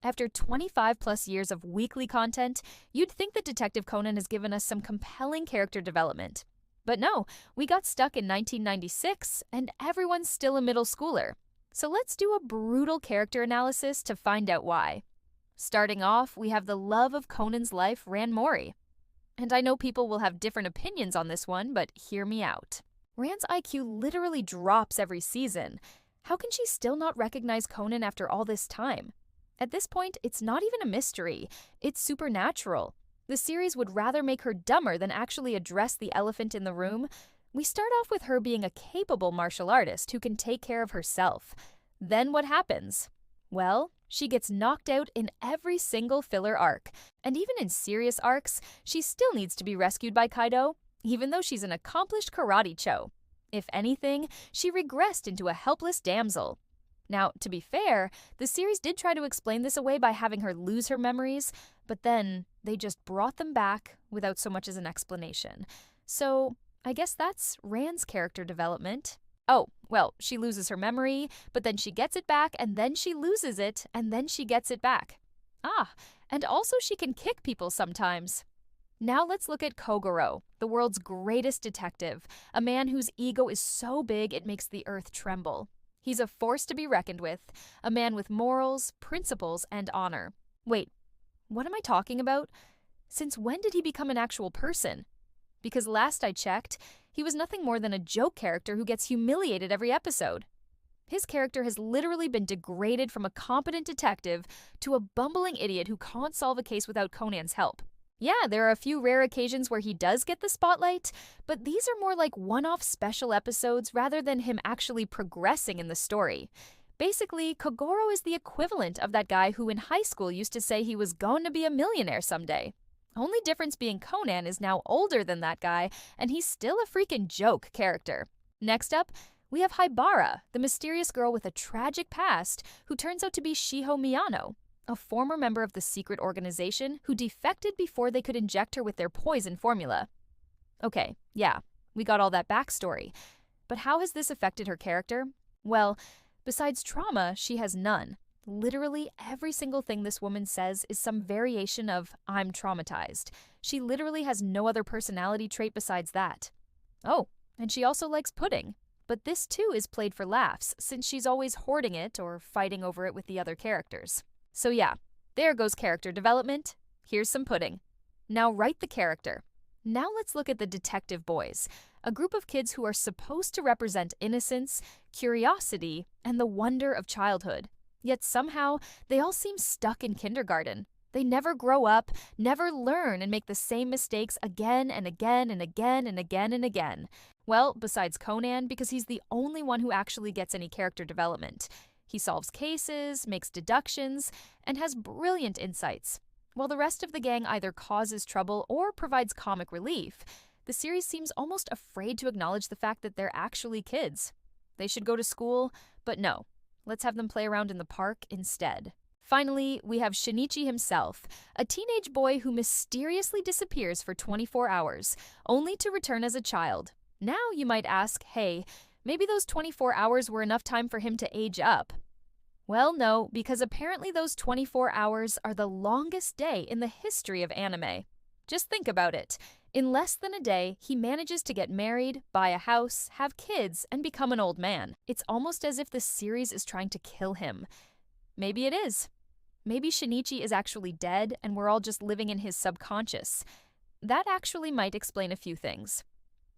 After 25 plus years of weekly content, you'd think that Detective Conan has given us some compelling character development. But no, we got stuck in 1996 and everyone's still a middle schooler. So let's do a brutal character analysis to find out why. Starting off, we have the love of Conan's life, Ran Mori. And I know people will have different opinions on this one, but hear me out. Ran's IQ literally drops every season. How can she still not recognize Conan after all this time? At this point, it's not even a mystery. It's supernatural. The series would rather make her dumber than actually address the elephant in the room. We start off with her being a capable martial artist who can take care of herself. Then what happens? Well, she gets knocked out in every single filler arc. And even in serious arcs, she still needs to be rescued by Kaido, even though she's an accomplished karate cho. If anything, she regressed into a helpless damsel. Now, to be fair, the series did try to explain this away by having her lose her memories, but then they just brought them back without so much as an explanation. So, I guess that's Ran's character development. Oh, well, she loses her memory, but then she gets it back, and then she loses it, and then she gets it back. Ah, and also she can kick people sometimes. Now let's look at Kogoro, the world's greatest detective, a man whose ego is so big it makes the earth tremble. He's a force to be reckoned with, a man with morals, principles, and honor. Wait, what am I talking about? Since when did he become an actual person? Because last I checked, he was nothing more than a joke character who gets humiliated every episode. His character has literally been degraded from a competent detective to a bumbling idiot who can't solve a case without Conan's help. Yeah, there are a few rare occasions where he does get the spotlight, but these are more like one-off special episodes rather than him actually progressing in the story. Basically, Kogoro is the equivalent of that guy who in high school used to say he was going to be a millionaire someday. Only difference being Conan is now older than that guy, and he's still a freaking joke character. Next up, we have Haibara, the mysterious girl with a tragic past who turns out to be Shiho Miyano, a former member of the secret organization who defected before they could inject her with their poison formula. Okay, yeah, we got all that backstory. But how has this affected her character? Well, besides trauma, she has none. Literally every single thing this woman says is some variation of "I'm traumatized." She literally has no other personality trait besides that. Oh, and she also likes pudding. But this too is played for laughs, since she's always hoarding it or fighting over it with the other characters. So yeah, there goes character development. Here's some pudding. Now write the character. Now let's look at the detective boys, a group of kids who are supposed to represent innocence, curiosity, and the wonder of childhood. Yet somehow, they all seem stuck in kindergarten. They never grow up, never learn, and make the same mistakes again and again and again and again and again. Well, besides Conan, because he's the only one who actually gets any character development. He solves cases, makes deductions, and has brilliant insights. While the rest of the gang either causes trouble or provides comic relief, the series seems almost afraid to acknowledge the fact that they're actually kids. They should go to school, but no. Let's have them play around in the park instead. Finally, we have Shinichi himself, a teenage boy who mysteriously disappears for 24 hours, only to return as a child. Now you might ask, hey, maybe those 24 hours were enough time for him to age up. Well, no, because apparently those 24 hours are the longest day in the history of anime. Just think about it. In less than a day, he manages to get married, buy a house, have kids, and become an old man. It's almost as if the series is trying to kill him. Maybe it is. Maybe Shinichi is actually dead and we're all just living in his subconscious. That actually might explain a few things.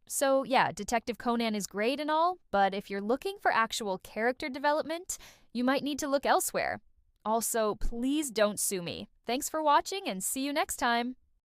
So yeah, Detective Conan is great and all, but if you're looking for actual character development, you might need to look elsewhere. Also, please don't sue me. Thanks for watching and see you next time.